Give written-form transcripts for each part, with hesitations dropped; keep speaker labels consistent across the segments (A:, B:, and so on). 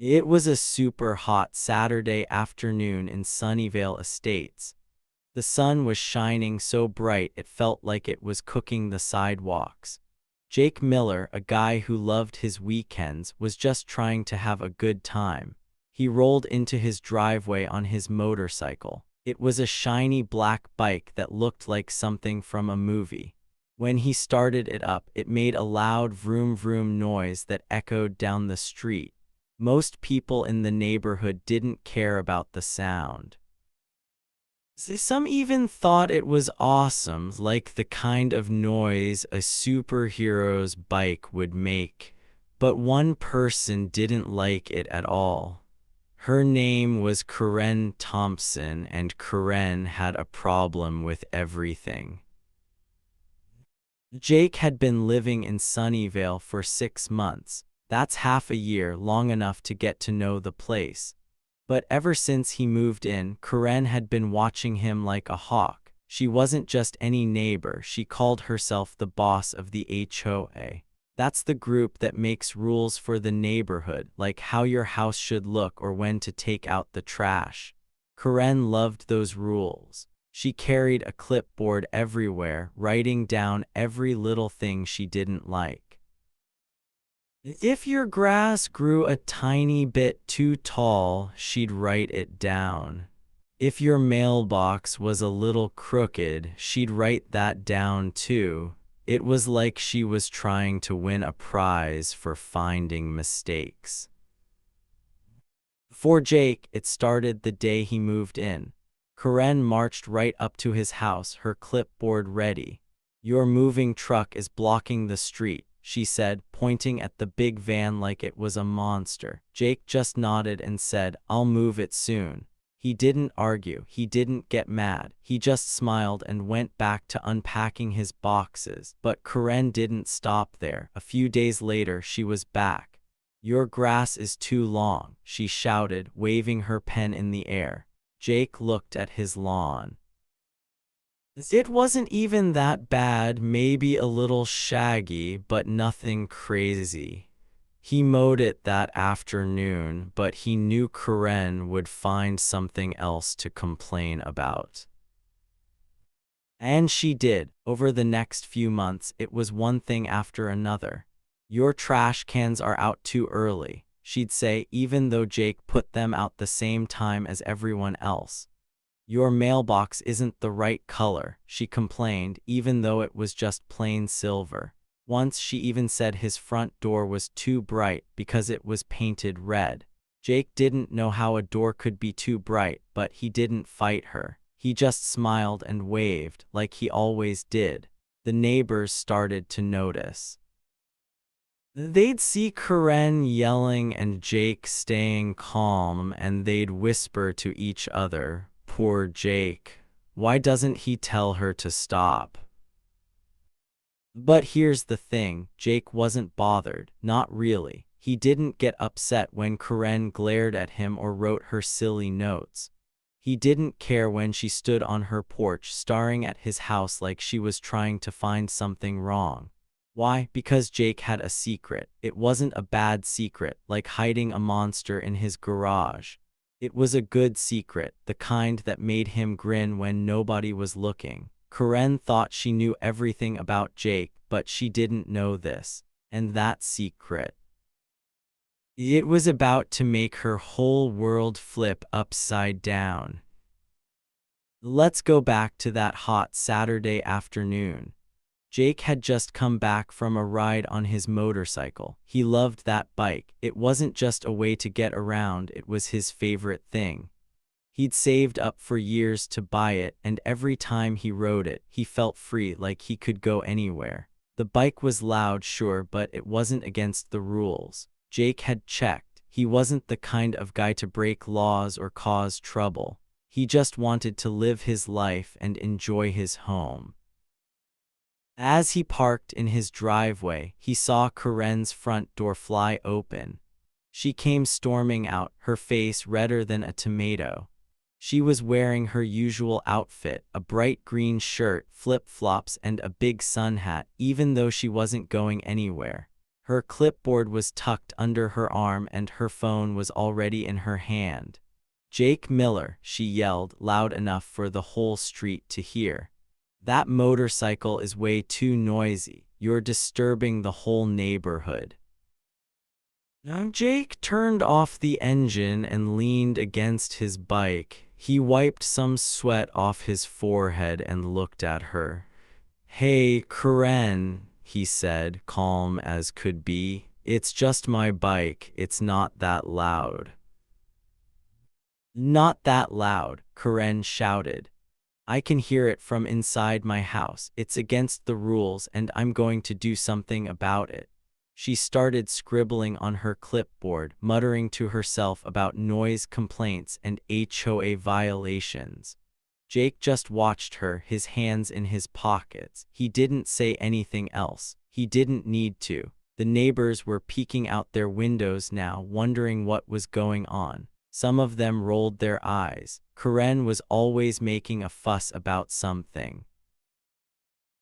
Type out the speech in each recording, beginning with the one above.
A: It was a super hot Saturday afternoon in Sunnyvale Estates. The sun was shining so bright it felt like it was cooking the sidewalks. Jake Miller, a guy who loved his weekends, was just trying to have a good time. He rolled into his driveway on his motorcycle. It was a shiny black bike that looked like something from a movie. When he started it up, it made a loud vroom vroom noise that echoed down the street. Most people in the neighborhood didn't care about the sound. Some even thought it was awesome, like the kind of noise a superhero's bike would make. But one person didn't like it at all. Her name was Karen Thompson, and Karen had a problem with everything. Jake had been living in Sunnyvale for 6 months. That's half a year, long enough to get to know the place. But ever since he moved in, Karen had been watching him like a hawk. She wasn't just any neighbor, she called herself the boss of the HOA. That's the group that makes rules for the neighborhood, like how your house should look or when to take out the trash. Karen loved those rules. She carried a clipboard everywhere, writing down every little thing she didn't like. If your grass grew a tiny bit too tall, she'd write it down. If your mailbox was a little crooked, she'd write that down too. It was like she was trying to win a prize for finding mistakes. For Jake, it started the day he moved in. Karen marched right up to his house, her clipboard ready. "Your moving truck is blocking the street," she said, pointing at the big van like it was a monster. Jake just nodded and said, "I'll move it soon." He didn't argue, he didn't get mad, he just smiled and went back to unpacking his boxes. But Karen didn't stop there. A few days later, she was back. "Your grass is too long," she shouted, waving her pen in the air. Jake looked at his lawn. It wasn't even that bad, maybe a little shaggy, but nothing crazy. He mowed it that afternoon, but he knew Karen would find something else to complain about. And she did. Over the next few months, it was one thing after another. "Your trash cans are out too early," she'd say, even though Jake put them out the same time as everyone else. "Your mailbox isn't the right color," she complained, even though it was just plain silver. Once she even said his front door was too bright because it was painted red. Jake didn't know how a door could be too bright, but he didn't fight her. He just smiled and waved, like he always did. The neighbors started to notice. They'd see Karen yelling and Jake staying calm, and they'd whisper to each other, "Poor Jake. Why doesn't he tell her to stop?" But here's the thing, Jake wasn't bothered, not really. He didn't get upset when Karen glared at him or wrote her silly notes. He didn't care when she stood on her porch staring at his house like she was trying to find something wrong. Why? Because Jake had a secret. It wasn't a bad secret, like hiding a monster in his garage. It was a good secret, the kind that made him grin when nobody was looking. Karen thought she knew everything about Jake, but she didn't know this. And that secret, it was about to make her whole world flip upside down. Let's go back to that hot Saturday afternoon. Jake had just come back from a ride on his motorcycle. He loved that bike. It wasn't just a way to get around, it was his favorite thing. He'd saved up for years to buy it, and every time he rode it, he felt free, like he could go anywhere. The bike was loud, sure, but it wasn't against the rules. Jake had checked. He wasn't the kind of guy to break laws or cause trouble. He just wanted to live his life and enjoy his home. As he parked in his driveway, he saw Karen's front door fly open. She came storming out, her face redder than a tomato. She was wearing her usual outfit, a bright green shirt, flip-flops, and a big sun hat, even though she wasn't going anywhere. Her clipboard was tucked under her arm and her phone was already in her hand. "Jake Miller," she yelled, loud enough for the whole street to hear. "That motorcycle is way too noisy. You're disturbing the whole neighborhood." Now Jake turned off the engine and leaned against his bike. He wiped some sweat off his forehead and looked at her. "Hey, Karen," he said, calm as could be. "It's just my bike. It's not that loud." "Not that loud," Karen shouted. "I can hear it from inside my house. It's against the rules and I'm going to do something about it." She started scribbling on her clipboard, muttering to herself about noise complaints and HOA violations. Jake just watched her, his hands in his pockets. He didn't say anything else. He didn't need to. The neighbors were peeking out their windows now, wondering what was going on. Some of them rolled their eyes. Karen was always making a fuss about something.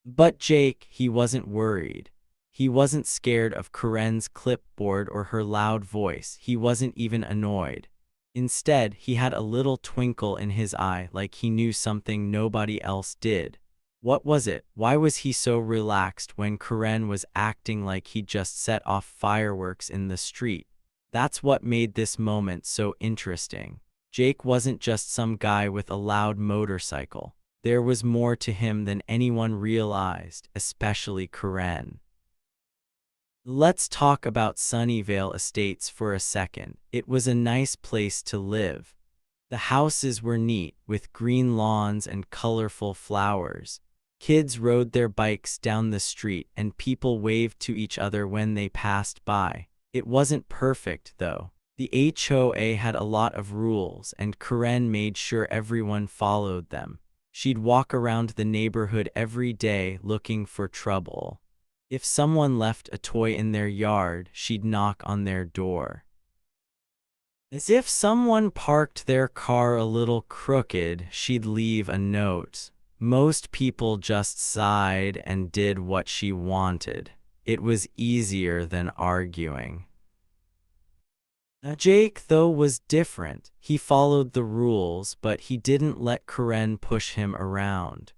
A: But Jake, he wasn't worried. He wasn't scared of Karen's clipboard or her loud voice. He wasn't even annoyed. Instead, he had a little twinkle in his eye, like he knew something nobody else did. What was it? Why was he so relaxed when Karen was acting like he'd just set off fireworks in the street? That's what made this moment so interesting. Jake wasn't just some guy with a loud motorcycle. There was more to him than anyone realized, especially Karen. Let's talk about Sunnyvale Estates for a second. It was a nice place to live. The houses were neat, with green lawns and colorful flowers. Kids rode their bikes down the street and people waved to each other when they passed by. It wasn't perfect, though. The HOA had a lot of rules and Karen made sure everyone followed them. She'd walk around the neighborhood every day looking for trouble. If someone left a toy in their yard, she'd knock on their door. As if someone parked their car a little crooked, she'd leave a note. Most people just sighed and did what she wanted. It was easier than arguing. Jake, though, was different. He followed the rules, but he didn't let Karen push him around.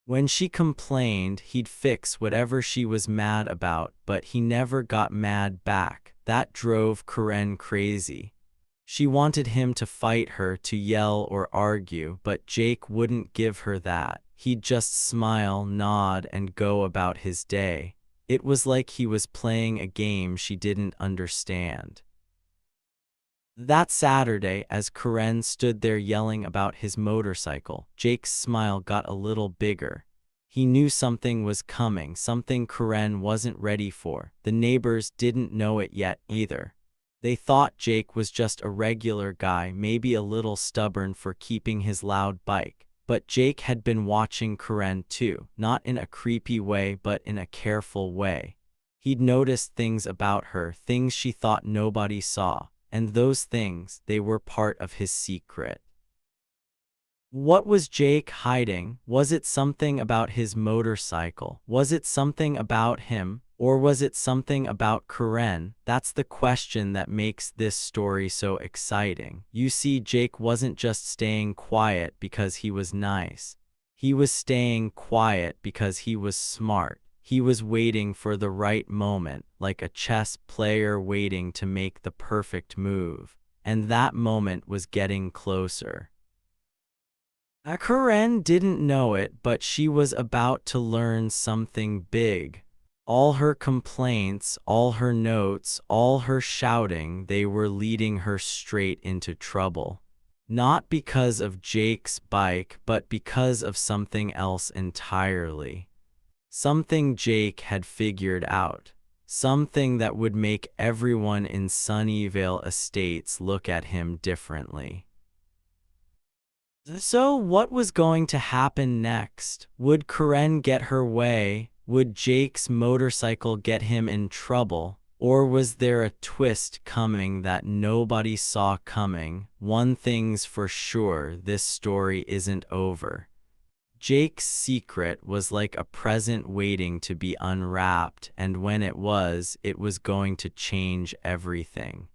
A: When she complained, he'd fix whatever she was mad about, but he never got mad back. That drove Karen crazy. She wanted him to fight her, to yell or argue, but Jake wouldn't give her that. He'd just smile, nod, and go about his day. It was like he was playing a game she didn't understand. That Saturday, as Karen stood there yelling about his motorcycle, Jake's smile got a little bigger. He knew something was coming, something Karen wasn't ready for. The neighbors didn't know it yet either. They thought Jake was just a regular guy, maybe a little stubborn for keeping his loud bike. But Jake had been watching Karen too, not in a creepy way but in a careful way. He'd noticed things about her, things she thought nobody saw. And those things, they were part of his secret. What was Jake hiding? Was it something about his motorcycle? Was it something about him? Or was it something about Karen? That's the question that makes this story so exciting. You see, Jake wasn't just staying quiet because he was nice. He was staying quiet because he was smart. He was waiting for the right moment, like a chess player waiting to make the perfect move. And that moment was getting closer. Karen didn't know it, but she was about to learn something big. All her complaints, all her notes, all her shouting, they were leading her straight into trouble. Not because of Jake's bike, but because of something else entirely. Something Jake had figured out. Something that would make everyone in Sunnyvale Estates look at him differently. So what was going to happen next? Would Karen get her way? Would Jake's motorcycle get him in trouble? Or was there a twist coming that nobody saw coming? One thing's for sure, this story isn't over. Jake's secret was like a present waiting to be unwrapped, and when it was going to change everything.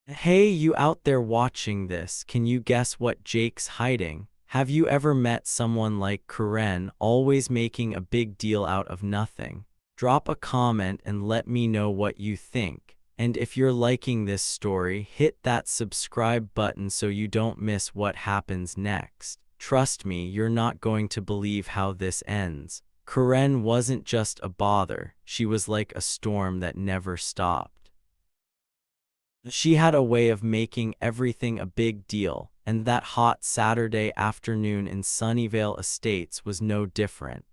A: Hey, you out there watching this, can you guess what Jake's hiding? Have you ever met someone like Karen, always making a big deal out of nothing? Drop a comment and let me know what you think. And if you're liking this story, hit that subscribe button so you don't miss what happens next. Trust me, you're not going to believe how this ends. Karen wasn't just a bother, she was like a storm that never stopped. She had a way of making everything a big deal, and that hot Saturday afternoon in Sunnyvale Estates was no different.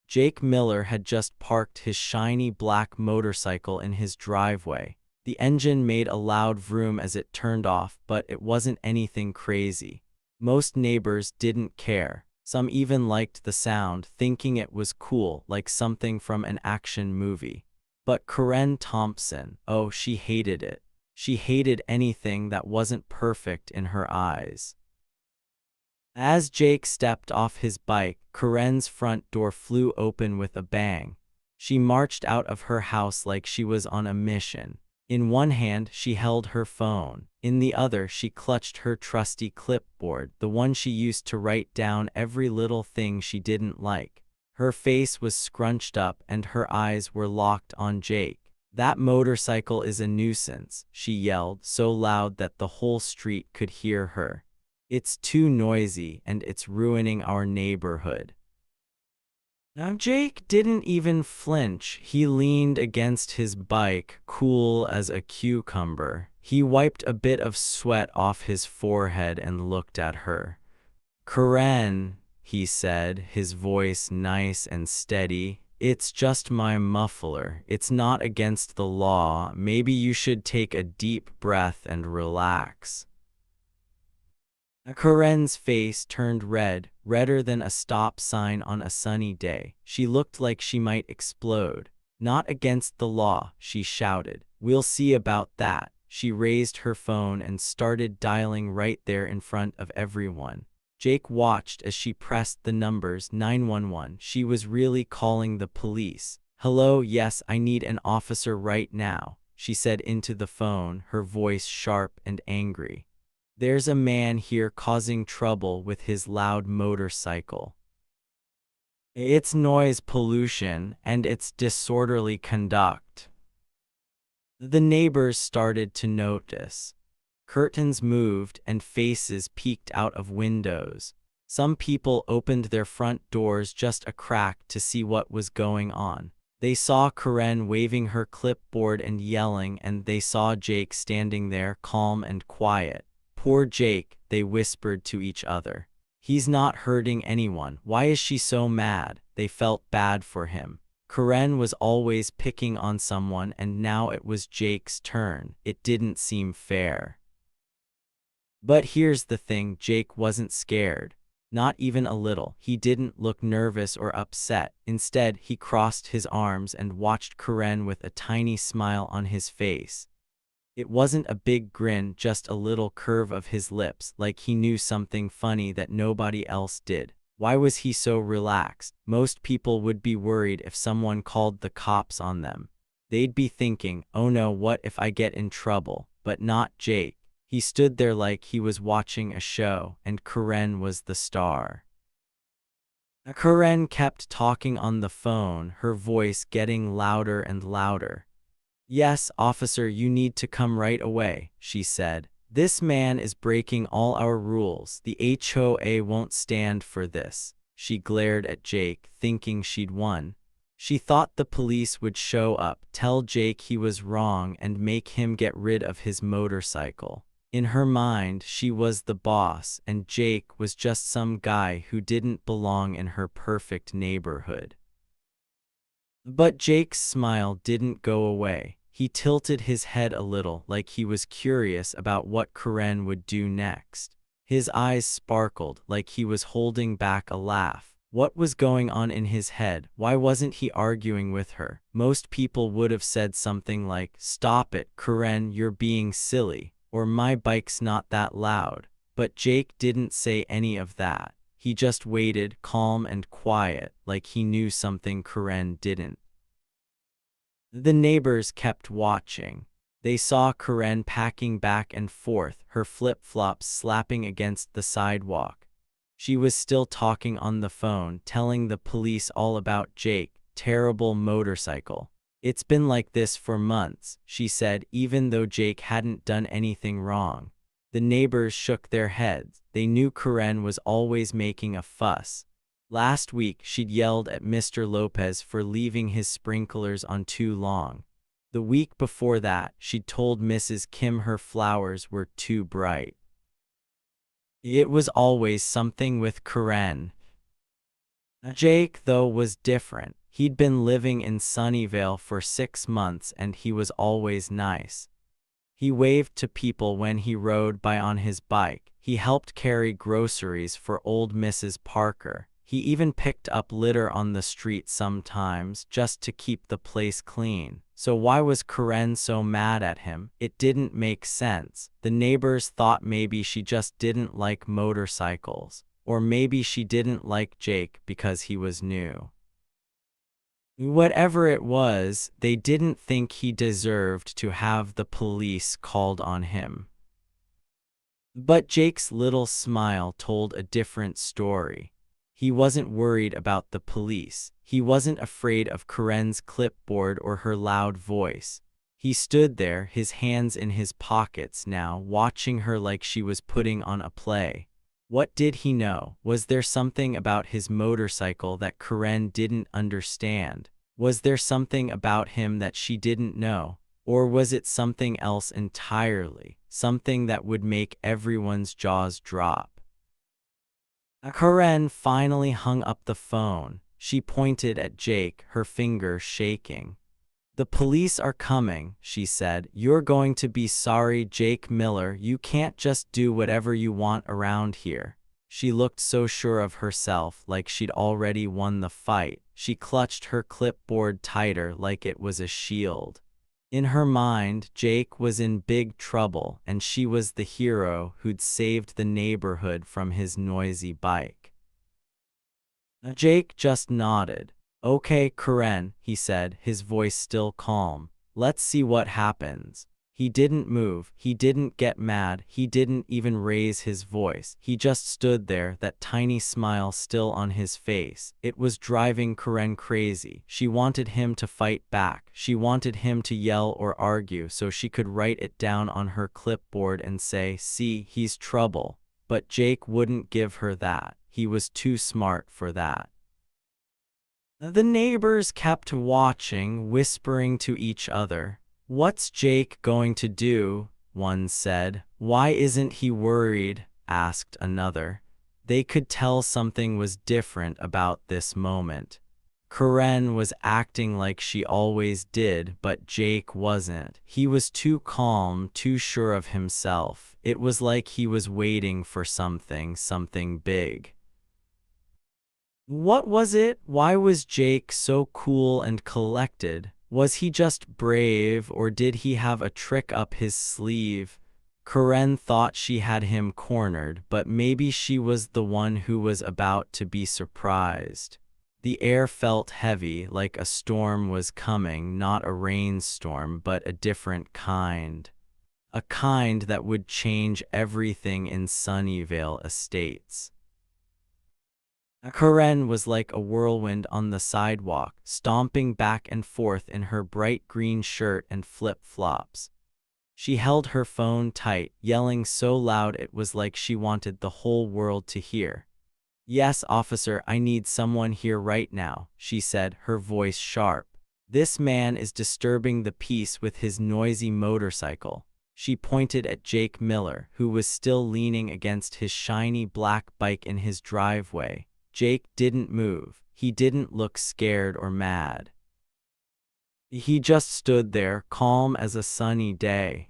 A: Jake Miller had just parked his shiny black motorcycle in his driveway. The engine made a loud vroom as it turned off, but it wasn't anything crazy. Most neighbors didn't care. Some even liked the sound, thinking it was cool, like something from an action movie. But Karen Thompson, oh, she hated it. She hated anything that wasn't perfect in her eyes. As Jake stepped off his bike, Karen's front door flew open with a bang. She marched out of her house like she was on a mission. In one hand, she held her phone. In the other, she clutched her trusty clipboard, the one she used to write down every little thing she didn't like. Her face was scrunched up and her eyes were locked on Jake. "That motorcycle is a nuisance," she yelled so loud that the whole street could hear her. "It's too noisy and it's ruining our neighborhood." Now Jake didn't even flinch. He leaned against his bike, cool as a cucumber. He wiped a bit of sweat off his forehead and looked at her. "Karen," he said, his voice nice and steady, "it's just my muffler. It's not against the law. Maybe you should take a deep breath and relax." Karen's face turned red, redder than a stop sign on a sunny day. She looked like she might explode. "Not against the law," she shouted. "We'll see about that." She raised her phone and started dialing right there in front of everyone. Jake watched as she pressed the numbers. 911. She was really calling the police. "Hello, yes, I need an officer right now," she said into the phone, her voice sharp and angry. "There's a man here causing trouble with his loud motorcycle. It's noise pollution and it's disorderly conduct." The neighbors started to notice. Curtains moved and faces peeked out of windows. Some people opened their front doors just a crack to see what was going on. They saw Karen waving her clipboard and yelling, and they saw Jake standing there calm and quiet. "Poor Jake," they whispered to each other. "He's not hurting anyone. Why is she so mad?" They felt bad for him. Karen was always picking on someone, and now it was Jake's turn. It didn't seem fair. But here's the thing, Jake wasn't scared. Not even a little. He didn't look nervous or upset. Instead, he crossed his arms and watched Karen with a tiny smile on his face. It wasn't a big grin, just a little curve of his lips, like he knew something funny that nobody else did. Why was he so relaxed? Most people would be worried if someone called the cops on them. They'd be thinking, "Oh no, what if I get in trouble?" But not Jake. He stood there like he was watching a show, and Karen was the star. Karen kept talking on the phone, her voice getting louder and louder. "Yes, officer, you need to come right away," she said. "This man is breaking all our rules. The HOA won't stand for this." She glared at Jake, thinking she'd won. She thought the police would show up, tell Jake he was wrong, and make him get rid of his motorcycle. In her mind, she was the boss, and Jake was just some guy who didn't belong in her perfect neighborhood. But Jake's smile didn't go away. He tilted his head a little, like he was curious about what Karen would do next. His eyes sparkled, like he was holding back a laugh. What was going on in his head? Why wasn't he arguing with her? Most people would have said something like, "Stop it, Karen, you're being silly," or "My bike's not that loud." But Jake didn't say any of that. He just waited, calm and quiet, like he knew something Karen didn't. The neighbors kept watching. They saw Karen packing back and forth, her flip-flops slapping against the sidewalk. She was still talking on the phone, telling the police all about Jake, terrible motorcycle. It's been like this for months, she said, even though Jake hadn't done anything wrong. The neighbors shook their heads. They knew Karen was always making a fuss. Last week, she'd yelled at Mr. Lopez for leaving his sprinklers on too long. The week before that, she'd told Mrs. Kim her flowers were too bright. It was always something with Karen. Jake, though, was different. He'd been living in Sunnyvale for 6 months and he was always nice. He waved to people when he rode by on his bike. He helped carry groceries for old Mrs. Parker. He even picked up litter on the street sometimes just to keep the place clean. So why was Karen so mad at him? It didn't make sense. The neighbors thought maybe she just didn't like motorcycles. Or maybe she didn't like Jake because he was new. Whatever it was, they didn't think he deserved to have the police called on him. But Jake's little smile told a different story. He wasn't worried about the police. He wasn't afraid of Karen's clipboard or her loud voice. He stood there, his hands in his pockets now, watching her like she was putting on a play. What did he know? Was there something about his motorcycle that Karen didn't understand? Was there something about him that she didn't know? Or was it something else entirely? Something that would make everyone's jaws drop? Karen finally hung up the phone. She pointed at Jake, her finger shaking. "The police are coming," she said. "You're going to be sorry, Jake Miller. You can't just do whatever you want around here." She looked so sure of herself, like she'd already won the fight. She clutched her clipboard tighter like it was a shield. In her mind, Jake was in big trouble, and she was the hero who'd saved the neighborhood from his noisy bike. Jake just nodded. "Okay, Karen," he said, his voice still calm. "Let's see what happens." He didn't move, he didn't get mad, he didn't even raise his voice. He just stood there, that tiny smile still on his face. It was driving Karen crazy. She wanted him to fight back. She wanted him to yell or argue so she could write it down on her clipboard and say, "See, he's trouble." But Jake wouldn't give her that. He was too smart for that. The neighbors kept watching, whispering to each other. "What's Jake going to do?" one said. "Why isn't he worried?" asked another. They could tell something was different about this moment. Karen was acting like she always did, but Jake wasn't. He was too calm, too sure of himself. It was like he was waiting for something big. What was it? Why was Jake so cool and collected? Was he just brave, or did he have a trick up his sleeve? Karen thought she had him cornered, but maybe she was the one who was about to be surprised. The air felt heavy, like a storm was coming, not a rainstorm, but a different kind. A kind that would change everything in Sunnyvale Estates. Karen was like a whirlwind on the sidewalk, stomping back and forth in her bright green shirt and flip-flops. She held her phone tight, yelling so loud it was like she wanted the whole world to hear. "Yes, officer, I need someone here right now," she said, her voice sharp. "This man is disturbing the peace with his noisy motorcycle." She pointed at Jake Miller, who was still leaning against his shiny black bike in his driveway. Jake didn't move. He didn't look scared or mad. He just stood there, calm as a sunny day.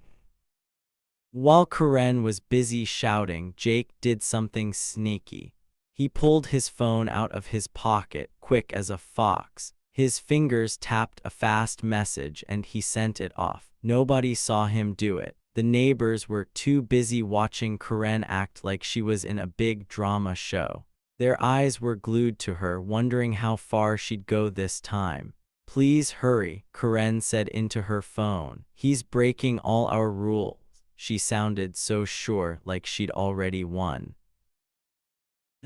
A: While Karen was busy shouting, Jake did something sneaky. He pulled his phone out of his pocket, quick as a fox. His fingers tapped a fast message and he sent it off. Nobody saw him do it. The neighbors were too busy watching Karen act like she was in a big drama show. Their eyes were glued to her, wondering how far she'd go this time. Please hurry, Karen said into her phone. He's breaking all our rules. She sounded so sure, like she'd already won.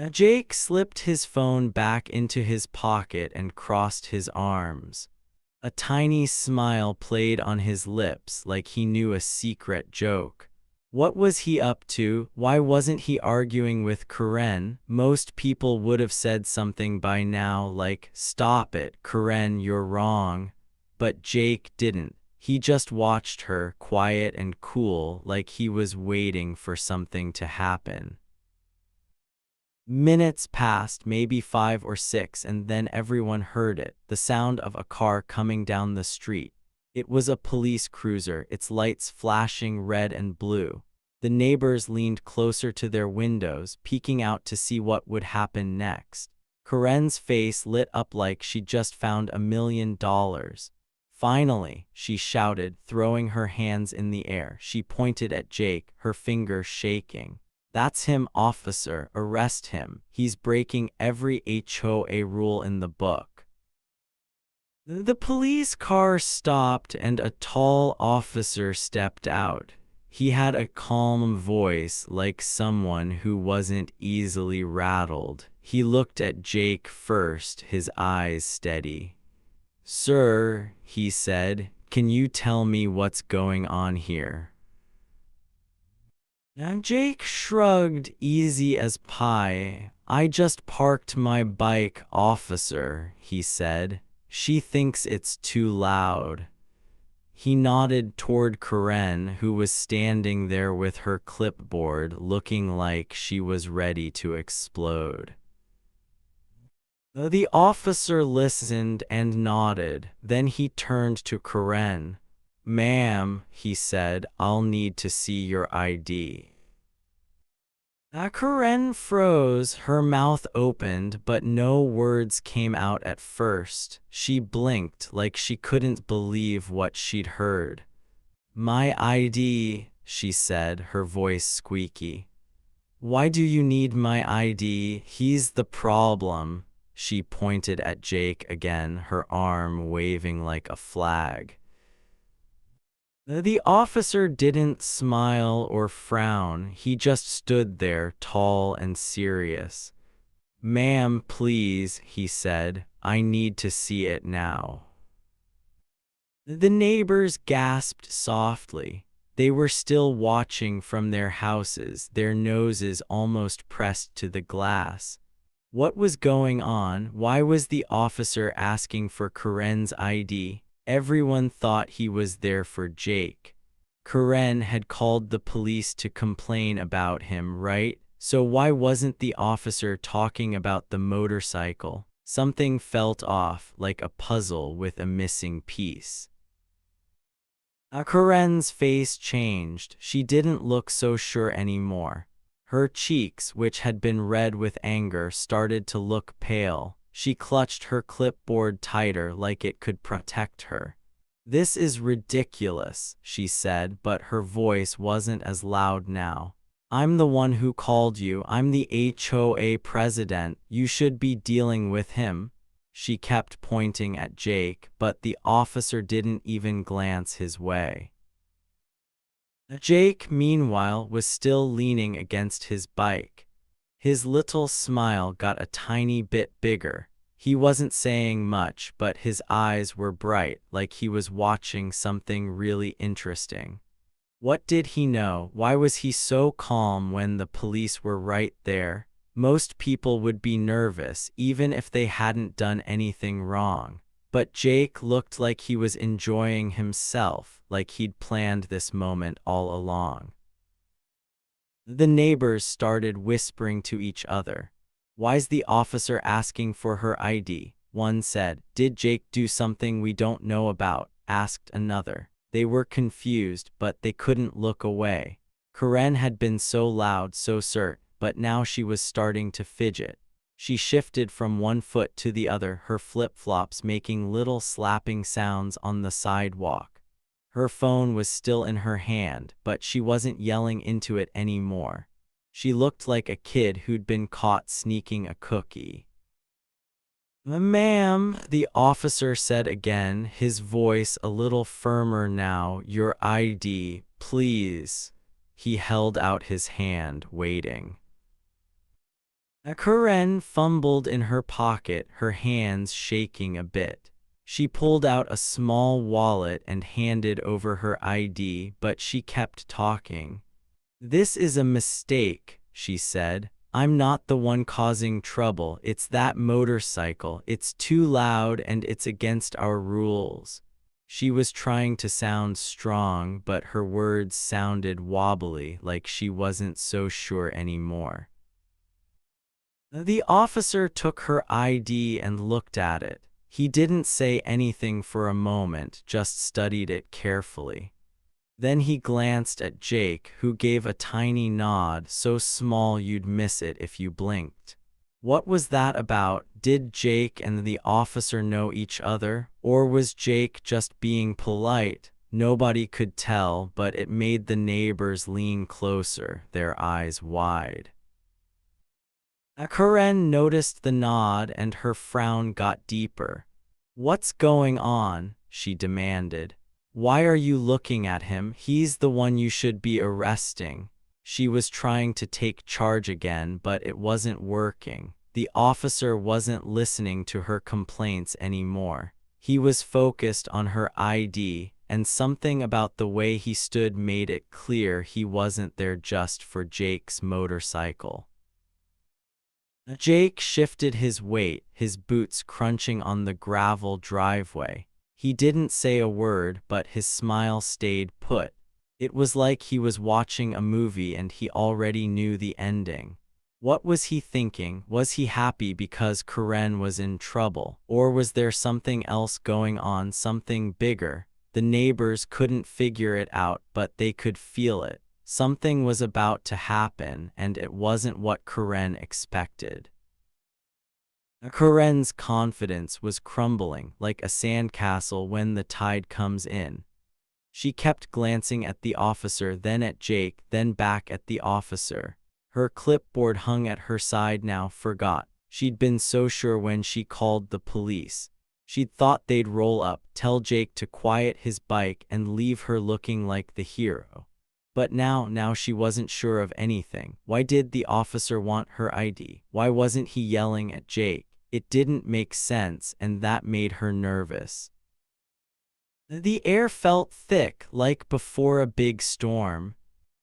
A: Jake slipped his phone back into his pocket and crossed his arms. A tiny smile played on his lips like he knew a secret joke. What was he up to? Why wasn't he arguing with Karen? Most people would have said something by now like, "Stop it, Karen, you're wrong." But Jake didn't. He just watched her, quiet and cool, like he was waiting for something to happen. Minutes passed, maybe 5 or 6, and then everyone heard it, the sound of a car coming down the street. It was a police cruiser, its lights flashing red and blue. The neighbors leaned closer to their windows, peeking out to see what would happen next. Karen's face lit up like she'd just found $1 million. Finally, she shouted, throwing her hands in the air. She pointed at Jake, her fingers shaking. "That's him, officer. Arrest him. He's breaking every HOA rule in the book." The police car stopped and a tall officer stepped out. He had a calm voice, like someone who wasn't easily rattled. He looked at Jake first, his eyes steady. "Sir," he said, "can you tell me what's going on here?" Jake shrugged, easy as pie. "I just parked my bike, officer," he said. "She thinks it's too loud." He nodded toward Karen, who was standing there with her clipboard, looking like she was ready to explode. The officer listened and nodded. Then he turned to Karen. "Ma'am," he said, "I'll need to see your ID." Karen froze, her mouth opened, but no words came out at first. She blinked like she couldn't believe what she'd heard. "My ID," she said, her voice squeaky. "Why do you need my ID? He's the problem." She pointed at Jake again, her arm waving like a flag. The officer didn't smile or frown, he just stood there, tall and serious. "Ma'am, please," he said, "I need to see it now." The neighbors gasped softly. They were still watching from their houses, their noses almost pressed to the glass. What was going on? Why was the officer asking for Karen's ID? Everyone thought he was there for Jake. Karen had called the police to complain about him, right? So why wasn't the officer talking about the motorcycle? Something felt off, like a puzzle with a missing piece. Karen's face changed. She didn't look so sure anymore. Her cheeks, which had been red with anger, started to look pale. She clutched her clipboard tighter like it could protect her. "This is ridiculous," she said, but her voice wasn't as loud now. "I'm the one who called you. I'm the HOA president. You should be dealing with him." She kept pointing at Jake, but the officer didn't even glance his way. Jake, meanwhile, was still leaning against his bike. His little smile got a tiny bit bigger. He wasn't saying much, but his eyes were bright, like he was watching something really interesting. What did he know? Why was he so calm when the police were right there? Most people would be nervous, even if they hadn't done anything wrong. But Jake looked like he was enjoying himself, like he'd planned this moment all along. The neighbors started whispering to each other. "Why's the officer asking for her ID?" One said. "Did Jake do something we don't know about?" asked another. They were confused, but they couldn't look away. Karen had been so loud, so certain, but now she was starting to fidget. She shifted from one foot to the other, her flip-flops making little slapping sounds on the sidewalk. Her phone was still in her hand, but she wasn't yelling into it anymore. She looked like a kid who'd been caught sneaking a cookie. "Ma'am," the officer said again, his voice a little firmer now, "your ID, please." He held out his hand, waiting. Karen fumbled in her pocket, her hands shaking a bit. She pulled out a small wallet and handed over her ID, but she kept talking. "This is a mistake," she said. "I'm not the one causing trouble. It's that motorcycle. It's too loud and it's against our rules." She was trying to sound strong, but her words sounded wobbly, like she wasn't so sure anymore. The officer took her ID and looked at it. He didn't say anything for a moment, just studied it carefully. Then he glanced at Jake, who gave a tiny nod, so small you'd miss it if you blinked. What was that about? Did Jake and the officer know each other? Or was Jake just being polite? Nobody could tell, but it made the neighbors lean closer, their eyes wide. Karen noticed the nod and her frown got deeper. "What's going on?" she demanded. "Why are you looking at him? He's the one you should be arresting." She was trying to take charge again, but it wasn't working. The officer wasn't listening to her complaints anymore. He was focused on her ID, and something about the way he stood made it clear he wasn't there just for Jake's motorcycle. Jake shifted his weight, his boots crunching on the gravel driveway. He didn't say a word, but his smile stayed put. It was like he was watching a movie and he already knew the ending. What was he thinking? Was he happy because Karen was in trouble? Or was there something else going on, something bigger? The neighbors couldn't figure it out, but they could feel it. Something was about to happen, and it wasn't what Karen expected. Karen's confidence was crumbling like a sandcastle when the tide comes in. She kept glancing at the officer, then at Jake, then back at the officer. Her clipboard hung at her side now, forgot. She'd been so sure when she called the police. She'd thought they'd roll up, tell Jake to quiet his bike and leave her looking like the hero. But now she wasn't sure of anything. Why did the officer want her ID? Why wasn't he yelling at Jake? It didn't make sense, and that made her nervous. The air felt thick, like before a big storm.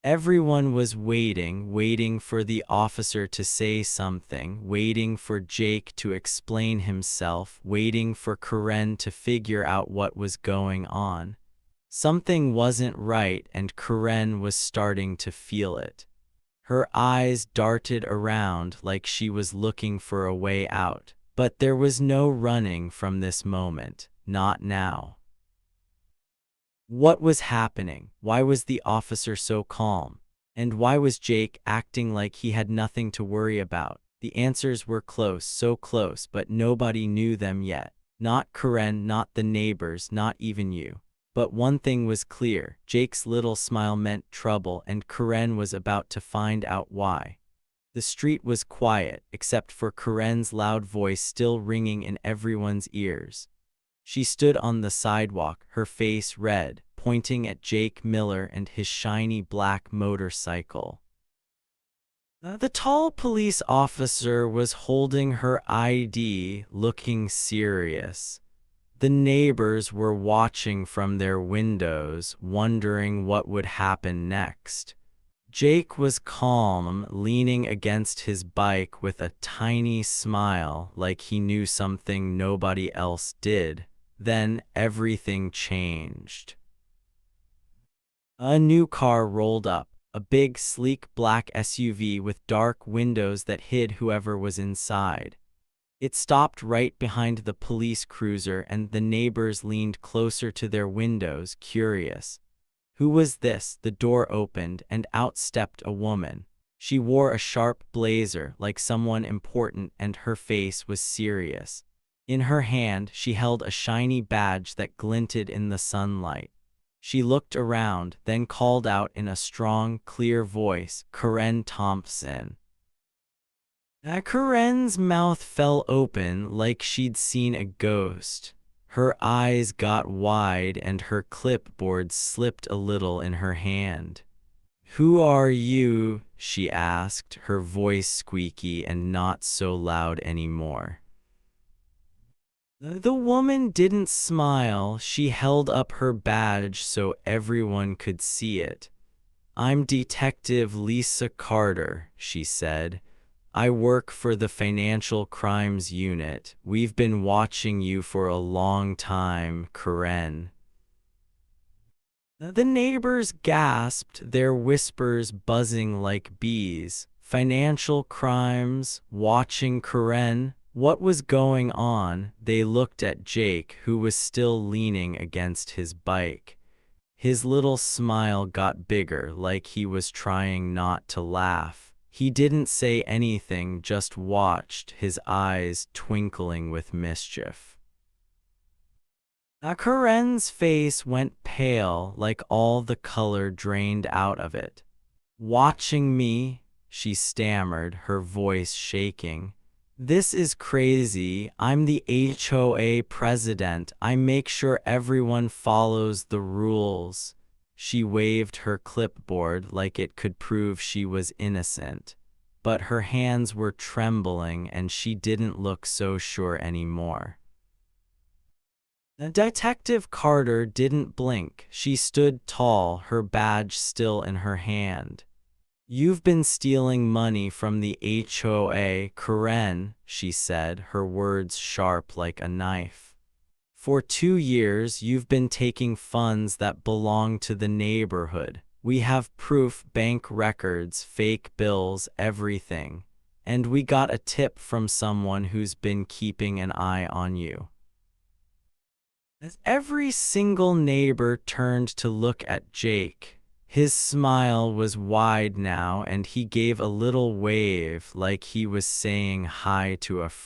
A: Everyone was waiting for the officer to say something, waiting for Jake to explain himself, waiting for Karen to figure out what was going on. Something wasn't right, and Karen was starting to feel it. Her eyes darted around like she was looking for a way out, but there was no running from this moment, not now. What was happening? Why was the officer so calm? And why was Jake acting like he had nothing to worry about? The answers were close, so close, but nobody knew them yet. Not Karen, not the neighbors, not even you. But one thing was clear, Jake's little smile meant trouble, and Karen was about to find out why. The street was quiet, except for Karen's loud voice still ringing in everyone's ears. She stood on the sidewalk, her face red, pointing at Jake Miller and his shiny black motorcycle. The tall police officer was holding her ID, looking serious. The neighbors were watching from their windows, wondering what would happen next. Jake was calm, leaning against his bike with a tiny smile, like he knew something nobody else did. Then everything changed. A new car rolled up, a big, sleek black SUV with dark windows that hid whoever was inside. It stopped right behind the police cruiser, and the neighbors leaned closer to their windows, curious. Who was this? The door opened, and out stepped a woman. She wore a sharp blazer, like someone important, and her face was serious. In her hand, she held a shiny badge that glinted in the sunlight. She looked around, then called out in a strong, clear voice, "Karen Thompson." Karen's mouth fell open like she'd seen a ghost. Her eyes got wide and her clipboard slipped a little in her hand. "Who are you?" she asked, her voice squeaky and not so loud anymore. The woman didn't smile. She held up her badge so everyone could see it. "I'm Detective Lisa Carter," she said. "I work for the Financial Crimes Unit. We've been watching you for a long time, Karen." The neighbors gasped, their whispers buzzing like bees. Financial crimes, watching Karen. What was going on? They looked at Jake, who was still leaning against his bike. His little smile got bigger, like he was trying not to laugh. He didn't say anything, just watched, his eyes twinkling with mischief. Karen's face went pale, like all the color drained out of it. "Watching me?" she stammered, her voice shaking. "This is crazy. I'm the HOA president. I make sure everyone follows the rules." She waved her clipboard like it could prove she was innocent. But her hands were trembling and she didn't look so sure anymore. Detective Carter didn't blink. She stood tall, her badge still in her hand. "You've been stealing money from the HOA, Karen," she said, her words sharp like a knife. "For 2 years, you've been taking funds that belong to the neighborhood. We have proof, bank records, fake bills, everything. And we got a tip from someone who's been keeping an eye on you." As every single neighbor turned to look at Jake, his smile was wide now and he gave a little wave like he was saying hi to a friend.